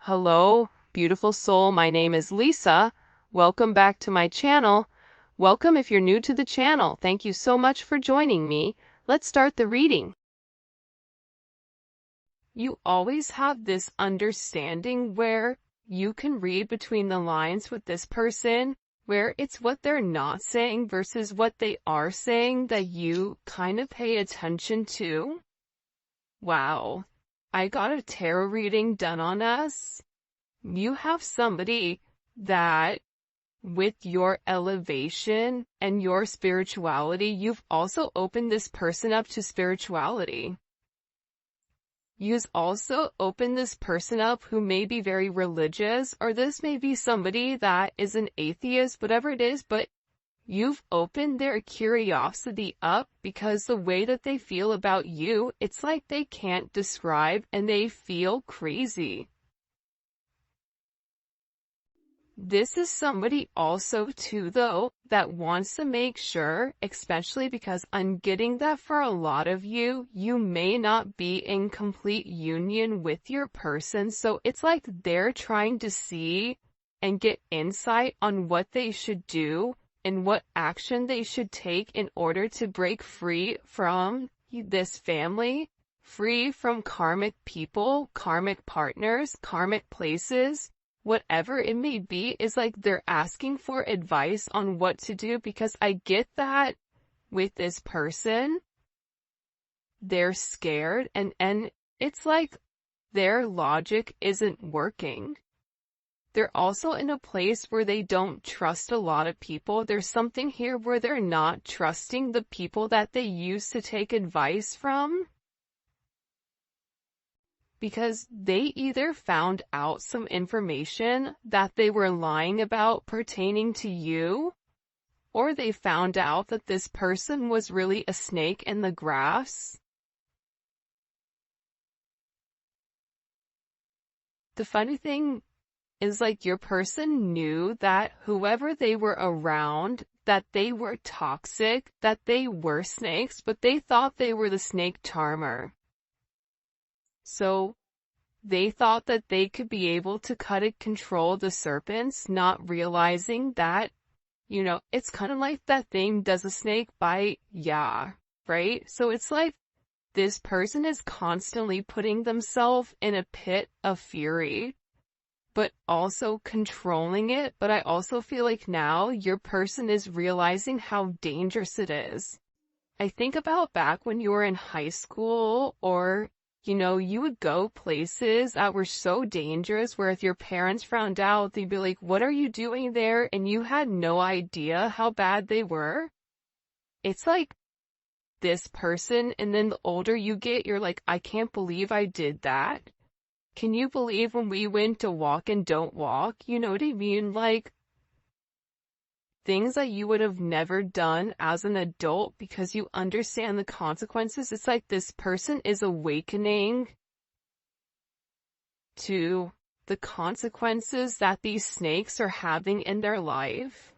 Hello, beautiful soul. My name is Lisa. Welcome back to my channel. Welcome if you're new to the channel. Thank you so much for joining me. Let's start the reading. You always have this understanding where you can read between the lines with this person, where it's what they're not saying versus what they are saying that you kind of pay attention to. Wow. I got a tarot reading done on us. You have somebody that, with your elevation and your spirituality, you've also opened this person up to spirituality. You've also opened this person up who may be very religious, or this may be somebody that is an atheist, whatever it is, but you've opened their curiosity up because the way that they feel about you, it's like they can't describe and they feel crazy. This is somebody also too, though, that wants to make sure, especially because I'm getting that for a lot of you, you may not be in complete union with your person. So it's like they're trying to see and get insight on what they should do and what action they should take in order to break free from this family, free from karmic people, karmic partners, karmic places. Whatever it may be, is like they're asking for advice on what to do, because I get that with this person, they're scared and it's like their logic isn't working. They're also in a place where they don't trust a lot of people. There's something here where they're not trusting the people that they used to take advice from, because they either found out some information that they were lying about pertaining to you, or they found out that this person was really a snake in the grass. The funny thing is, like, your person knew that whoever they were around, that they were toxic, that they were snakes, but they thought they were the snake charmer. So they thought that they could be able to cut and control the serpents, not realizing that, it's kind of like that thing, does a snake bite? Yeah, right? So it's like this person is constantly putting themselves in a pit of fury, but also controlling it. But I also feel like now your person is realizing how dangerous it is. I think about back when you were in high school, or you would go places that were so dangerous where if your parents found out, they'd be like, what are you doing there? And you had no idea how bad they were. It's like this person, and then the older you get, you're like, I can't believe I did that. Can you believe when we went to walk and don't walk? You know what I mean? Like, things that you would have never done as an adult because you understand the consequences. It's like this person is awakening to the consequences that these snakes are having in their life.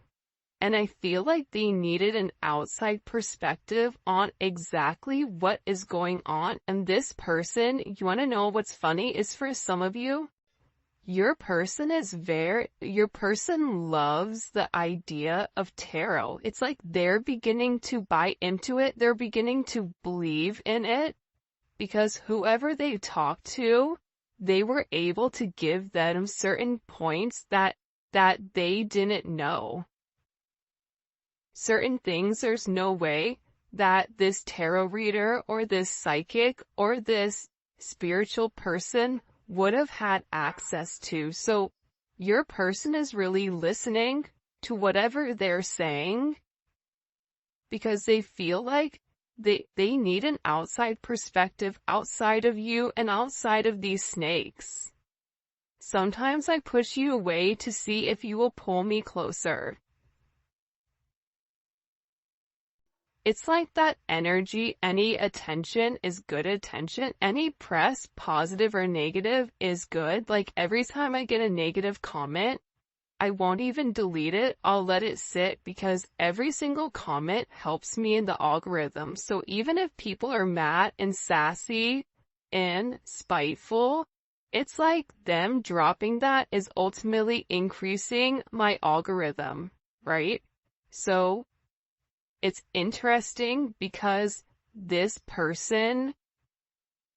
And I feel like they needed an outside perspective on exactly what is going on. And this person, you want to know what's funny, is for some of you, your person loves the idea of tarot. It's like they're beginning to buy into it. They're beginning to believe in it because whoever they talked to, they were able to give them certain points that they didn't know. Certain things, there's no way that this tarot reader or this psychic or this spiritual person would have had access to. So your person is really listening to whatever they're saying because they feel like they need an outside perspective outside of you and outside of these snakes. Sometimes I push you away to see if you will pull me closer. It's like that energy, any attention is good attention. Any press, positive or negative, is good. Like every time I get a negative comment, I won't even delete it. I'll let it sit because every single comment helps me in the algorithm. So even if people are mad and sassy and spiteful, it's like them dropping that is ultimately increasing my algorithm, right? So it's interesting because this person,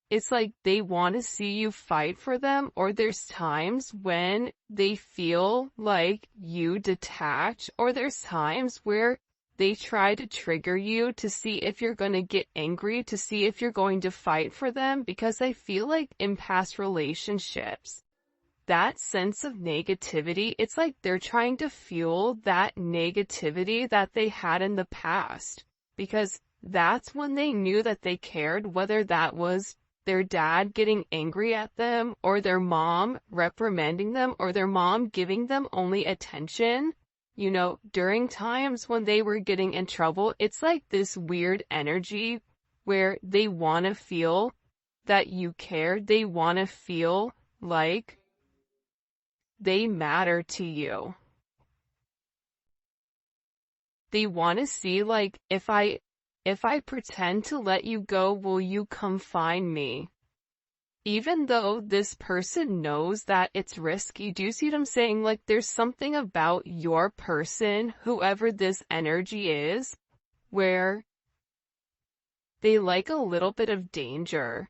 it's like they want to see you fight for them, or there's times when they feel like you detach, or there's times where they try to trigger you to see if you're going to get angry, to see if you're going to fight for them, because I feel like in past relationships, that sense of negativity, it's like they're trying to fuel that negativity that they had in the past, because that's when they knew that they cared, whether that was their dad getting angry at them, or their mom reprimanding them, or their mom giving them only attention. You know, during times when they were getting in trouble, it's like this weird energy where they want to feel that you care. They want to feel like they matter to you. They want to see, like, if I pretend to let you go, will you come find me? Even though this person knows that it's risky. Do you see what I'm saying? Like, there's something about your person, whoever this energy is, where they like a little bit of danger.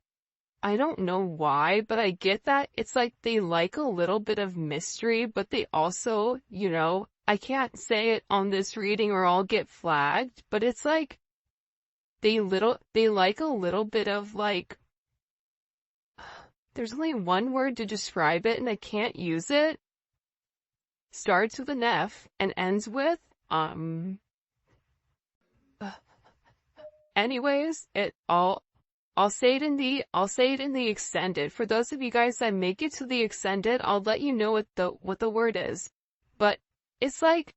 I don't know why, but I get that. It's like they like a little bit of mystery, but they also, you know, I can't say it on this reading or I'll get flagged, but it's like they like a little bit of, like, there's only one word to describe it and I can't use it. Starts with an F and ends with, anyways, I'll say it in the extended. For those of you guys that make it to the extended, I'll let you know what the word is. But it's like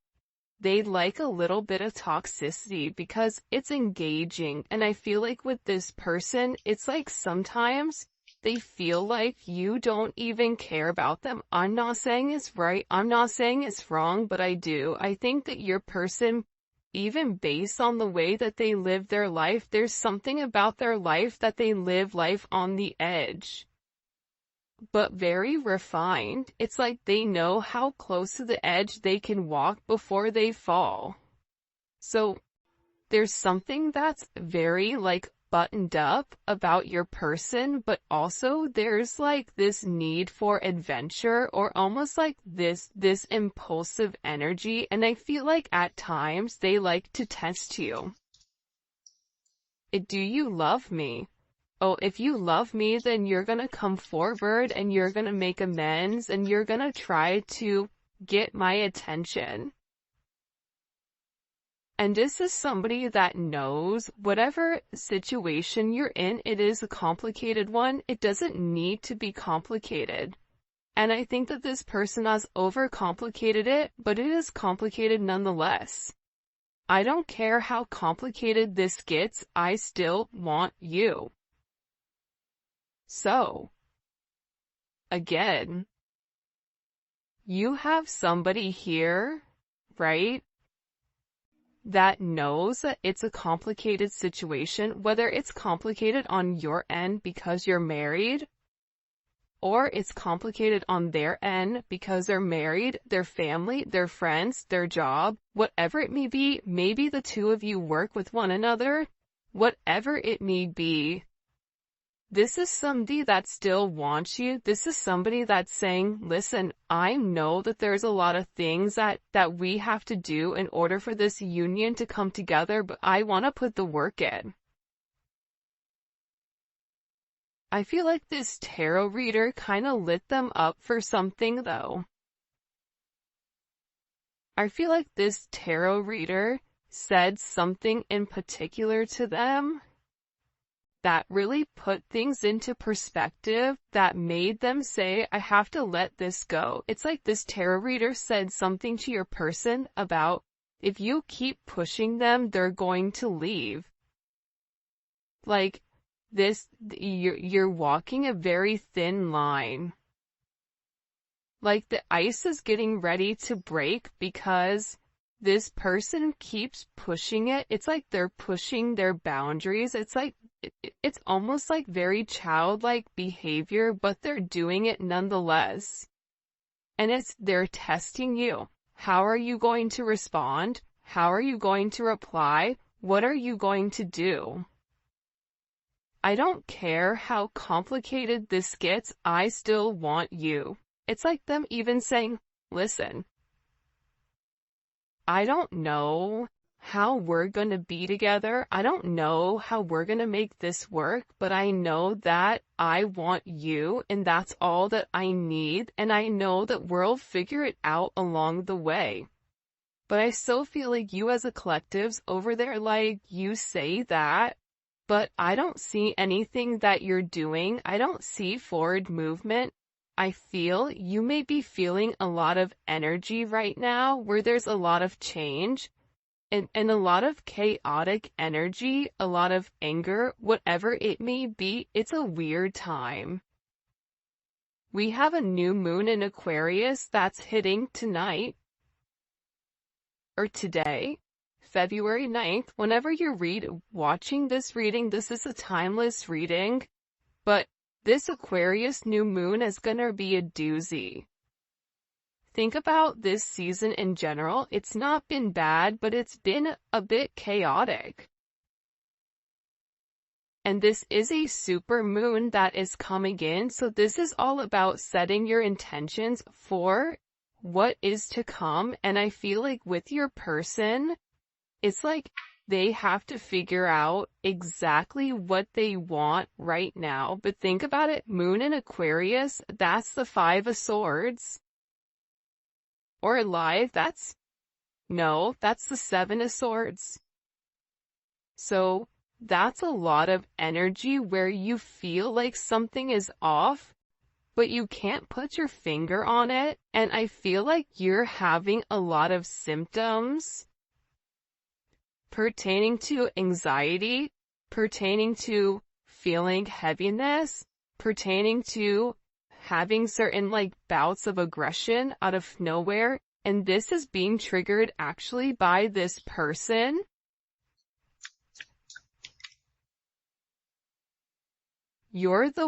they like a little bit of toxicity because it's engaging. And I feel like with this person, it's like sometimes they feel like you don't even care about them. I'm not saying it's right. I'm not saying it's wrong, but I do. I think that your person, even based on the way that they live their life, there's something about their life that they live life on the edge, but very refined. It's like they know how close to the edge they can walk before they fall. So there's something that's very, like, buttoned up about your person, but also there's like this need for adventure, or almost like this impulsive energy, and I feel like at times they like to test you. Do you love me? Oh, if you love me, then you're gonna come forward and you're gonna make amends and you're gonna try to get my attention. And this is somebody that knows whatever situation you're in, it is a complicated one. It doesn't need to be complicated. And I think that this person has overcomplicated it, but it is complicated nonetheless. I don't care how complicated this gets, I still want you. So, again, you have somebody here, right, that knows that it's a complicated situation, whether it's complicated on your end because you're married, or it's complicated on their end because they're married, their family, their friends, their job, whatever it may be. Maybe the two of you work with one another, whatever it may be. This is somebody that still wants you. This is somebody that's saying, listen, I know that there's a lot of things that we have to do in order for this union to come together, but I want to put the work in. I feel like this tarot reader kind of lit them up for something, though. I feel like this tarot reader said something in particular to them that really put things into perspective, that made them say, I have to let this go. It's like this tarot reader said something to your person about, if you keep pushing them, they're going to leave. Like, you're walking a very thin line. Like, the ice is getting ready to break because this person keeps pushing it. It's like they're pushing their boundaries. It's like it's almost like very childlike behavior, but they're doing it nonetheless. And they're testing you. How are you going to respond? How are you going to reply? What are you going to do? I don't care how complicated this gets, I still want you. It's like them even saying, listen, I don't know how we're gonna be together. I don't know how we're gonna make this work, but I know that I want you, and that's all that I need, and I know that we'll figure it out along the way. But I still feel like you as a collective's over there, like, you say that, but I don't see anything that you're doing. I don't see forward movement. I feel you may be feeling a lot of energy right now where there's a lot of change and a lot of chaotic energy, a lot of anger, whatever it may be. It's a weird time. We have a new moon in Aquarius that's hitting tonight or today, February 9th. Whenever you're watching this reading, this is a timeless reading, but this Aquarius new moon is gonna be a doozy. Think about this season in general. It's not been bad, but it's been a bit chaotic. And this is a super moon that is coming in, so this is all about setting your intentions for what is to come. And I feel like with your person, it's like they have to figure out exactly what they want right now. But think about it, moon in Aquarius, that's the 5 of Swords. Or live, that's the 7 of Swords. So that's a lot of energy where you feel like something is off, but you can't put your finger on it. And I feel like you're having a lot of symptoms pertaining to anxiety, pertaining to feeling heaviness, pertaining to having certain like bouts of aggression out of nowhere. And this is being triggered actually by this person. You're the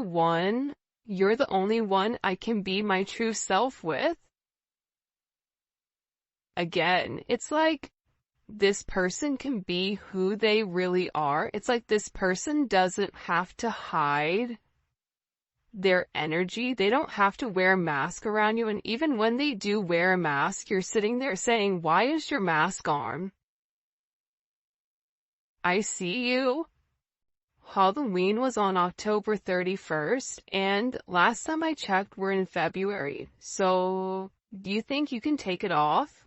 only one I can be my true self with. Again, it's like this person can be who they really are. It's like this person doesn't have to hide their energy. They don't have to wear a mask around you. And even when they do wear a mask, you're sitting there saying, why is your mask on? I see you. Halloween was on October 31st, and last time I checked, we're in February. So, do you think you can take it off?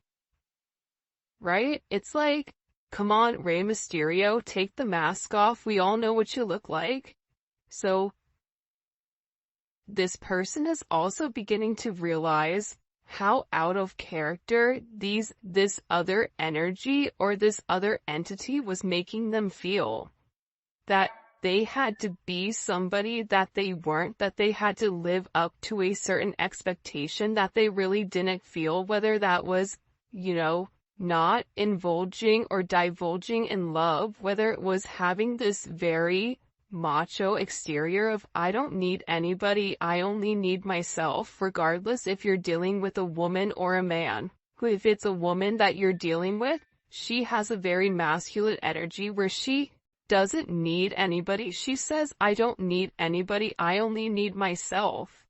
Right? It's like, come on, Rey Mysterio, take the mask off. We all know what you look like. So, this person is also beginning to realize how out of character this other energy or this other entity was making them feel. That they had to be somebody that they weren't, that they had to live up to a certain expectation that they really didn't feel, whether that was, not indulging or divulging in love, whether it was having this very macho exterior of, I don't need anybody, I only need myself, regardless if you're dealing with a woman or a man. If it's a woman that you're dealing with, she has a very masculine energy where she doesn't need anybody. She says, I don't need anybody, I only need myself.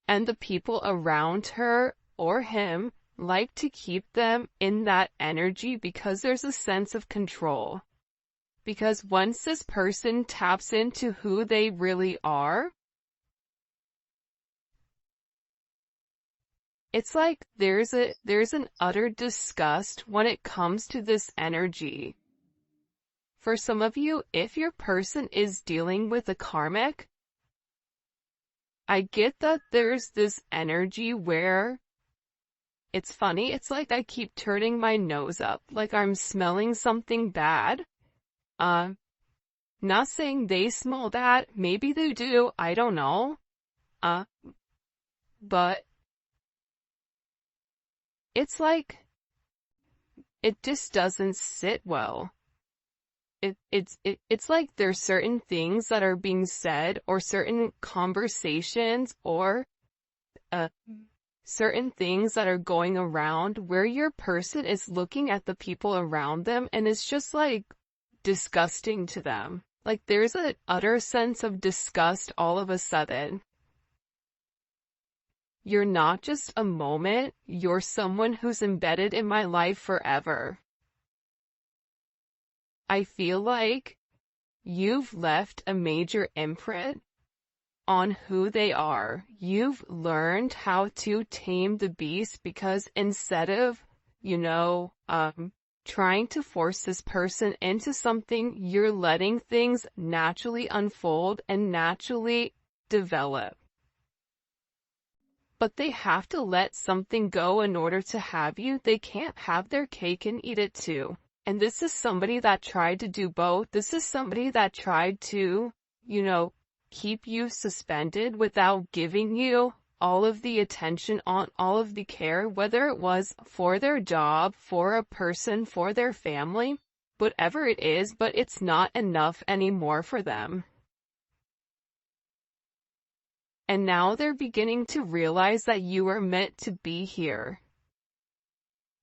And the people around her or him like to keep them in that energy because there's a sense of control. Because once this person taps into who they really are, it's like there's an utter disgust when it comes to this energy. For some of you, if your person is dealing with a karmic, I get that there's this energy where it's funny. It's like I keep turning my nose up, like I'm smelling something bad. Not saying they smell that. Maybe they do. I don't know. But it's like, it just doesn't sit well. it's like there's certain things that are being said, or certain conversations, or certain things that are going around where your person is looking at the people around them and it's just like disgusting to them. Like there's an utter sense of disgust all of a sudden. You're not just a moment, you're someone who's embedded in my life forever. I feel like you've left a major imprint on who they are. You've learned how to tame the beast, because instead of, trying to force this person into something, you're letting things naturally unfold and naturally develop. But they have to let something go in order to have you. They can't have their cake and eat it too. And this is somebody that tried to do both. This is somebody that tried to, keep you suspended without giving you all of the attention, on all of the care, whether it was for their job, for a person, for their family, whatever it is, but it's not enough anymore for them. And now they're beginning to realize that you are meant to be here.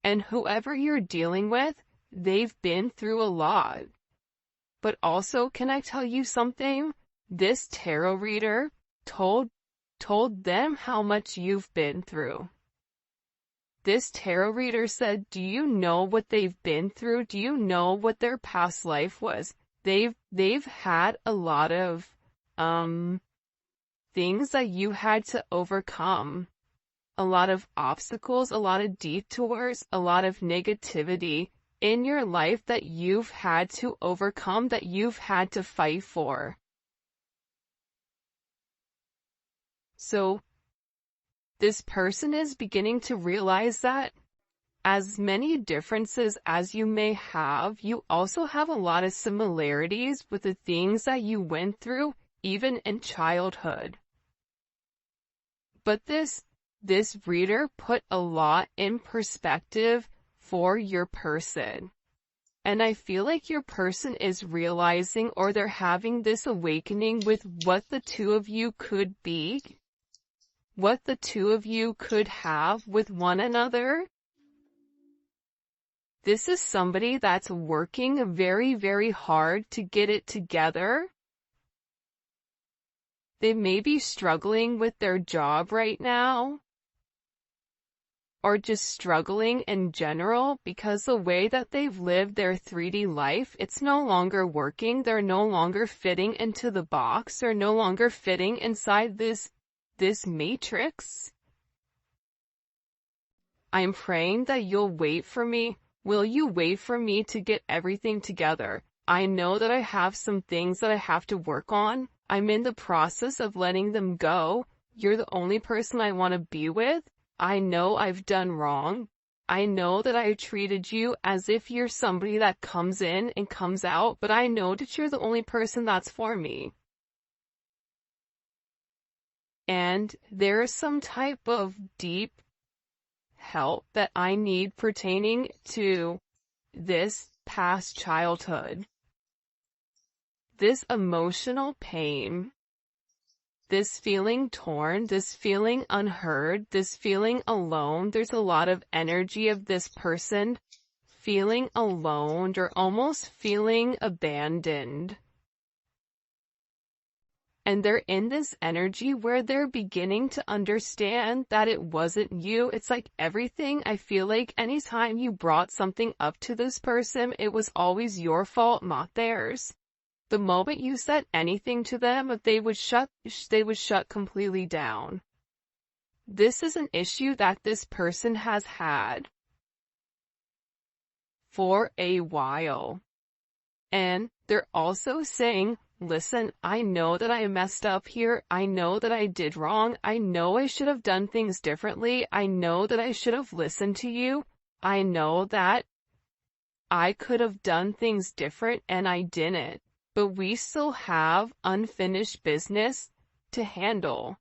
And whoever you're dealing with, they've been through a lot. But also, can I tell you something? This tarot reader told them how much you've been through. This tarot reader said, do you know what they've been through? Do you know what their past life was? They've had a lot of things that you had to overcome. A lot of obstacles, a lot of detours, a lot of negativity in your life that you've had to overcome, that you've had to fight for. So, this person is beginning to realize that as many differences as you may have, you also have a lot of similarities with the things that you went through, even in childhood. But this reader put a lot in perspective for your person. And I feel like your person is realizing, or they're having this awakening with what the two of you could be, what the two of you could have with one another. This is somebody that's working very, very hard to get it together. They may be struggling with their job right now, or just struggling in general, because the way that they've lived their 3D life, it's no longer working. They're no longer fitting into the box. They're no longer fitting inside this matrix. I'm praying that you'll wait for me. Will you wait for me to get everything together? I know that I have some things that I have to work on. I'm in the process of letting them go. You're the only person I want to be with. I know I've done wrong. I know that I treated you as if you're somebody that comes in and comes out, but I know that you're the only person that's for me. And there is some type of deep help that I need pertaining to this past childhood. This emotional pain, this feeling torn, this feeling unheard, this feeling alone. There's a lot of energy of this person feeling alone, or almost feeling abandoned. And they're in this energy where they're beginning to understand that it wasn't you. It's like everything, I feel like anytime you brought something up to this person, it was always your fault, not theirs. The moment you said anything to them, they would shut completely down. This is an issue that this person has had for a while. And they're also saying, listen, I know that I messed up here. I know that I did wrong. I know I should have done things differently. I know that I should have listened to you. I know that I could have done things different and I didn't. But we still have unfinished business to handle.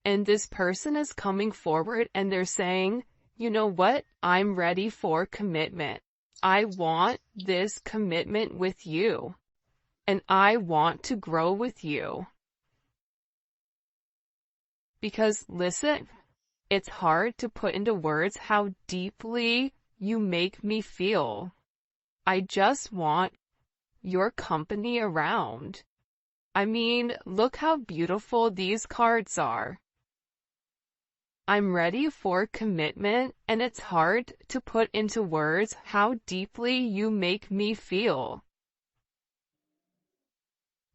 And this person is coming forward and they're saying, you know what? I'm ready for commitment. I want this commitment with you, and I want to grow with you. Because listen, it's hard to put into words how deeply you make me feel. I just want your company around. I mean, look how beautiful these cards are. I'm ready for commitment, and it's hard to put into words how deeply you make me feel.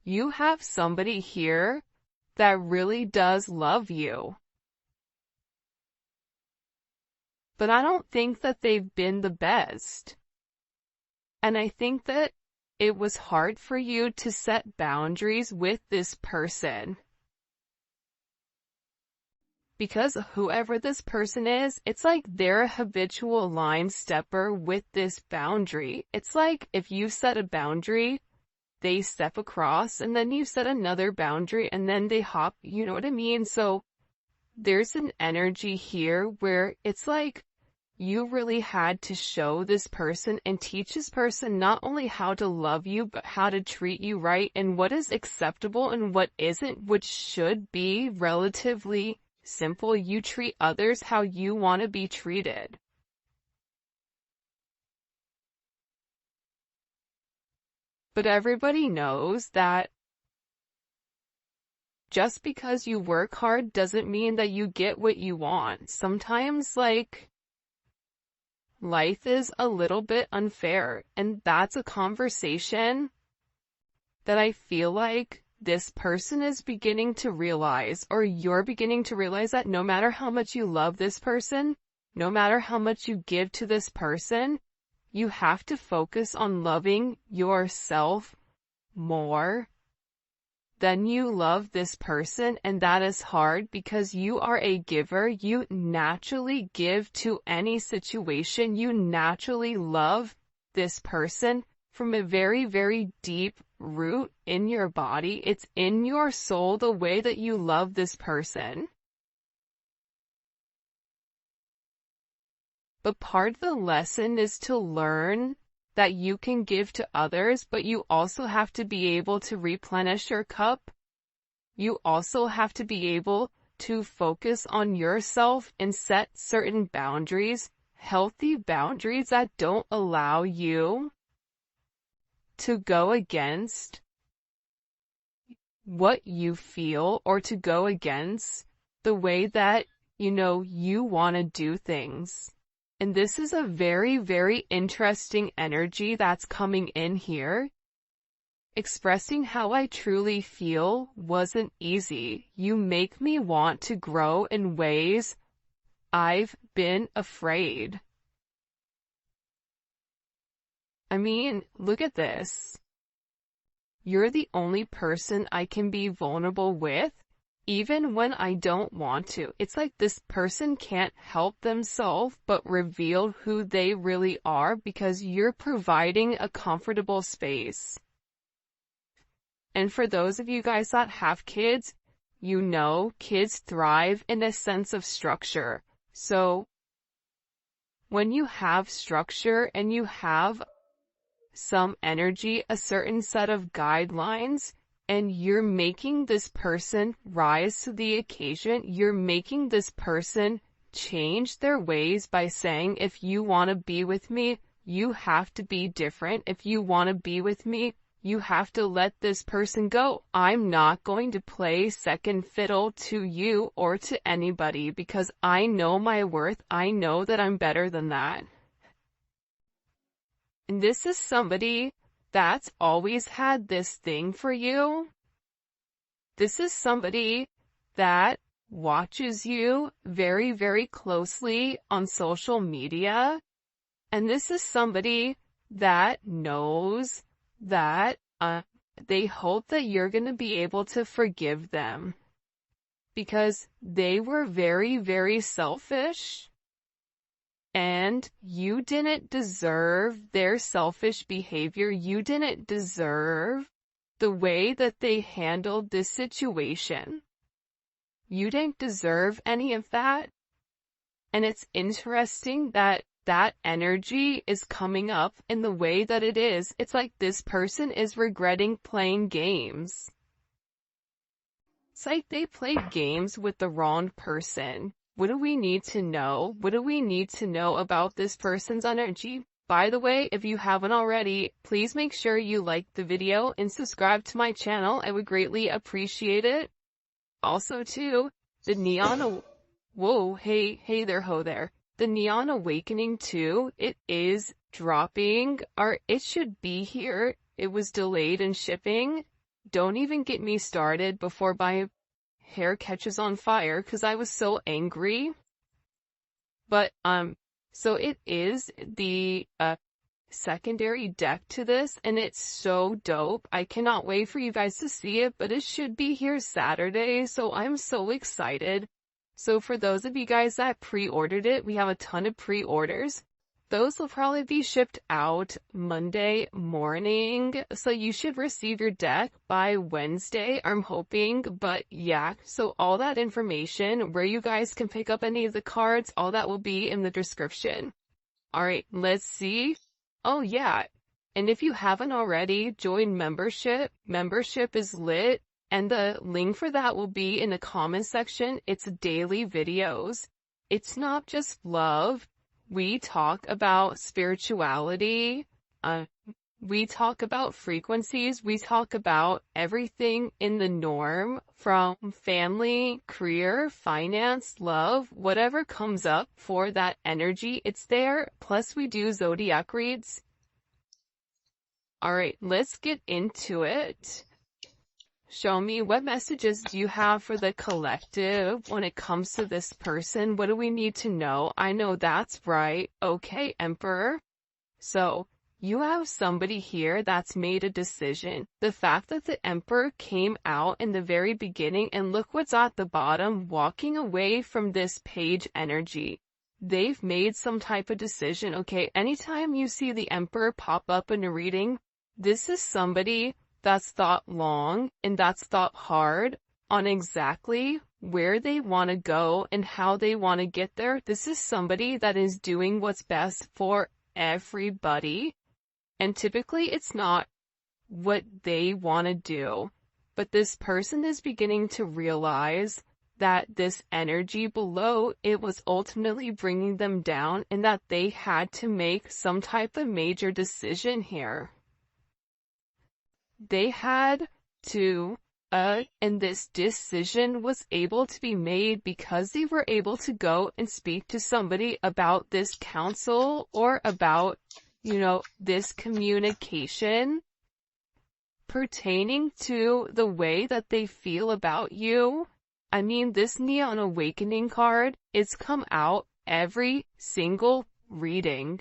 You have somebody here that really does love you. But I don't think that they've been the best. And I think that it was hard for you to set boundaries with this person. Because whoever this person is, it's like they're a habitual line stepper with this boundary. It's like if you set a boundary, they step across, and then you set another boundary, and then they hop, you know what I mean? So there's an energy here where it's like you really had to show this person and teach this person not only how to love you, but how to treat you right, and what is acceptable and what isn't, which should be relatively simple. You treat others how you want to be treated. But everybody knows that just because you work hard doesn't mean that you get what you want. Sometimes, like, life is a little bit unfair, and that's a conversation that I feel like this person is beginning to realize, or you're beginning to realize, that no matter how much you love this person, no matter how much you give to this person, you have to focus on loving yourself more than you love this person. And that is hard because you are a giver. You naturally give to any situation. You naturally love this person from a very, very deep root in your body. It's in your soul, the way that you love this person. But part of the lesson is to learn that you can give to others, but you also have to be able to replenish your cup. You also have to be able to focus on yourself and set certain boundaries, healthy boundaries that don't allow you to go against what you feel, or to go against the way that, you want to do things. And this is a very, very interesting energy that's coming in here. Expressing how I truly feel wasn't easy. You make me want to grow in ways I've been afraid. I mean, look at this. You're the only person I can be vulnerable with, even when I don't want to. It's like this person can't help themselves but reveal who they really are, because you're providing a comfortable space. And for those of you guys that have kids, kids thrive in a sense of structure. So when you have structure and you have some energy, a certain set of guidelines, and you're making this person rise to the occasion, you're making this person change their ways by saying, if you want to be with me, you have to be different. If you want to be with me, you have to let this person go. I'm not going to play second fiddle to you or to anybody, because I know my worth. I know that I'm better than that. And this is somebody that's always had this thing for you. This is somebody that watches you very, very closely on social media. And this is somebody that knows that they hope that you're going to be able to forgive them, because they were very, very selfish. And you didn't deserve their selfish behavior. You didn't deserve the way that they handled this situation. You didn't deserve any of that. And it's interesting that that energy is coming up in the way that it is. It's like this person is regretting playing games. It's like they played games with the wrong person. What do we need to know? What do we need to know about this person's energy? By the way, if you haven't already, please make sure you like the video and subscribe to my channel. I would greatly appreciate it. Also, too, the Neon... Whoa, hey there, ho there. The Neon Awakening, too, it is dropping, or it should be here. It was delayed in shipping. Don't even get me started before my hair catches on fire, because I was so angry. But, so it is the, secondary deck to this, and it's so dope. I cannot wait for you guys to see it, but it should be here Saturday, so I'm so excited. So for those of you guys that pre-ordered it, we have a ton of pre-orders. Those will probably be shipped out Monday morning, so you should receive your deck by Wednesday, I'm hoping. But yeah, so all that information, where you guys can pick up any of the cards, all that will be in the description. Alright, let's see. Oh yeah, and if you haven't already, join membership. Membership is lit, and the link for that will be in the comment section. It's daily videos. It's not just love. We talk about spirituality. We talk about frequencies. We talk about everything in the norm, from family, career, finance, love, whatever comes up for that energy, it's there. Plus we do zodiac reads. Alright, let's get into it. Show me, what messages do you have for the collective when it comes to this person? What do we need to know? I know that's right. Okay, Emperor. So, you have somebody here that's made a decision. The fact that the Emperor came out in the very beginning, and look what's at the bottom, walking away from this page energy. They've made some type of decision, okay? Anytime you see the Emperor pop up in a reading, this is somebody that's thought long and that's thought hard on exactly where they want to go and how they want to get there. This is somebody that is doing what's best for everybody. And typically it's not what they want to do. But this person is beginning to realize that this energy below, it was ultimately bringing them down, and that they had to make some type of major decision here. They had to, and this decision was able to be made because they were able to go and speak to somebody about this counsel, or about, you know, this communication pertaining to the way that they feel about you. I mean, this Neon Awakening card, it's come out every single reading.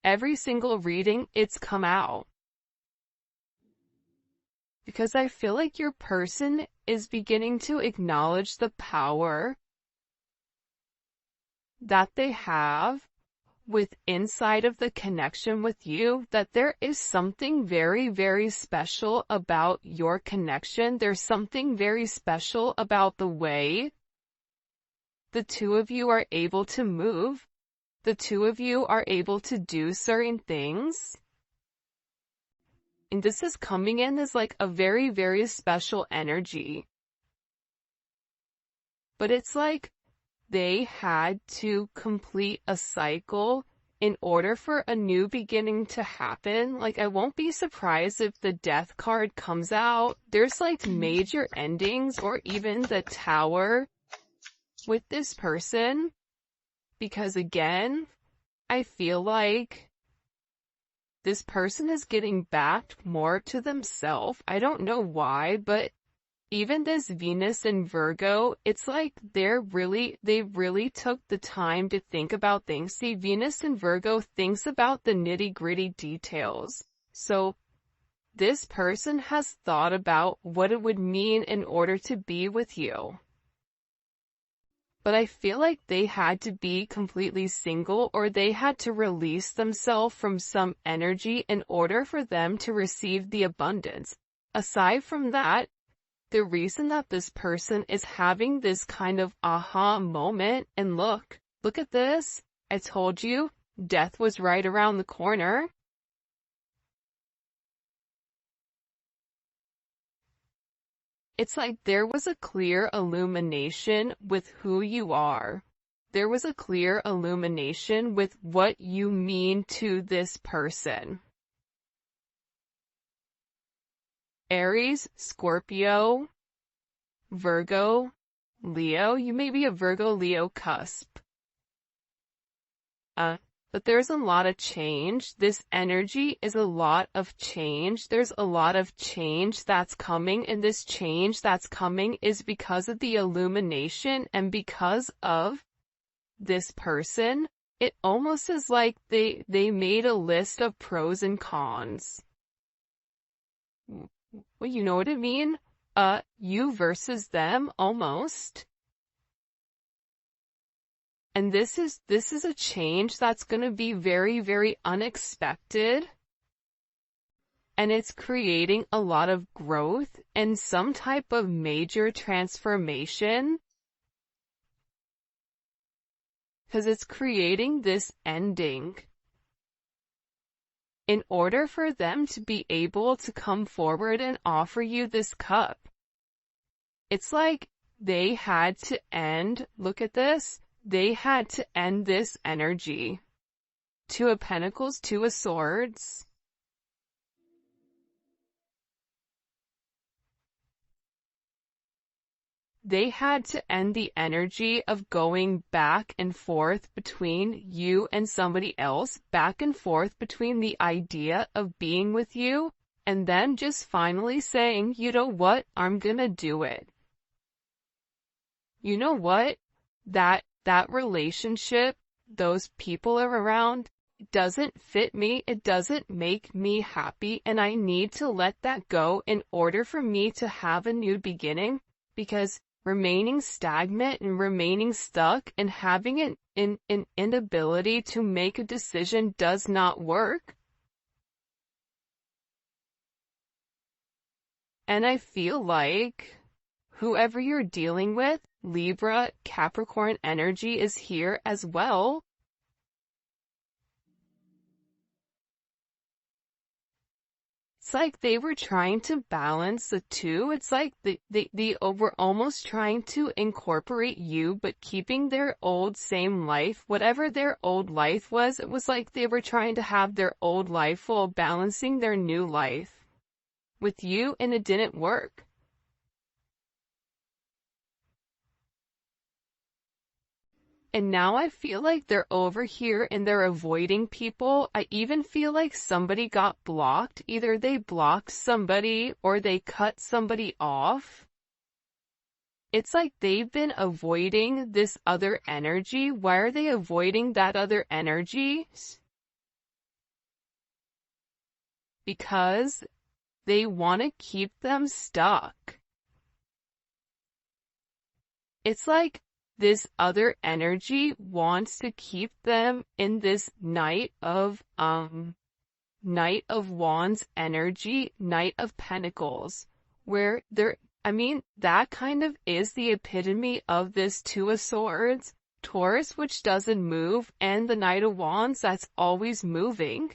Every single reading, it's come out. Because I feel like your person is beginning to acknowledge the power that they have with inside of the connection with you, that there is something very, very special about your connection. There's something very special about the way the two of you are able to move. The two of you are able to do certain things. And this is coming in as like a very, very special energy. But it's like they had to complete a cycle in order for a new beginning to happen. Like, I won't be surprised if the Death card comes out. There's like major endings, or even the Tower with this person. Because again, I feel like this person is getting back more to themselves. I don't know why, but even this Venus and Virgo, it's like they really took the time to think about things. See, Venus and Virgo thinks about the nitty-gritty details. So this person has thought about what it would mean in order to be with you. But I feel like they had to be completely single, or they had to release themselves from some energy in order for them to receive the abundance. Aside from that, the reason that this person is having this kind of aha moment, and look at this, I told you, death was right around the corner. It's like there was a clear illumination with who you are. There was a clear illumination with what you mean to this person. Aries, Scorpio, Virgo, Leo. You may be a Virgo-Leo cusp. But there's a lot of change. This energy is a lot of change. There's a lot of change that's coming, and this change that's coming is because of the illumination and because of this person. It almost is like they made a list of pros and cons. Well, you know what I mean? You versus them, almost. And this is a change that's going to be very, very unexpected. And it's creating a lot of growth and some type of major transformation. Because it's creating this ending. In order for them to be able to come forward and offer you this cup, it's like they had to end, look at this, they had to end this energy. Two of Pentacles, Two of Swords. They had to end the energy of going back and forth between you and somebody else, back and forth between the idea of being with you, and then just finally saying, you know what, I'm gonna do it. You know what? That relationship, those people are around, it doesn't fit me, it doesn't make me happy, and I need to let that go in order for me to have a new beginning, because remaining stagnant and remaining stuck and having an inability to make a decision does not work. And I feel like whoever you're dealing with, Libra, Capricorn energy is here as well. It's like they were trying to balance the two. It's like they were almost trying to incorporate you, but keeping their old same life, whatever their old life was. It was like they were trying to have their old life while balancing their new life with you, and it didn't work. And now I feel like they're over here and they're avoiding people. I even feel like somebody got blocked. Either they blocked somebody or they cut somebody off. It's like they've been avoiding this other energy. Why are they avoiding that other energy? Because they want to keep them stuck. It's like this other energy wants to keep them in this Knight of Wands energy, Knight of Pentacles, where that kind of is the epitome of this Two of Swords, Taurus, which doesn't move, and the Knight of Wands that's always moving.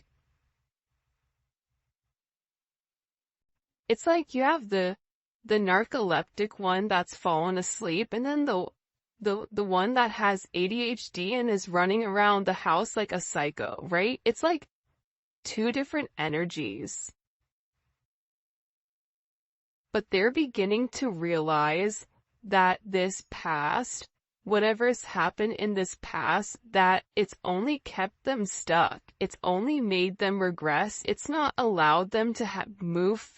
It's like you have the narcoleptic one that's fallen asleep, and then the one that has ADHD and is running around the house like a psycho, right? It's like two different energies. But they're beginning to realize that this past, whatever's happened in this past, that it's only kept them stuck. It's only made them regress. It's not allowed them to move forward.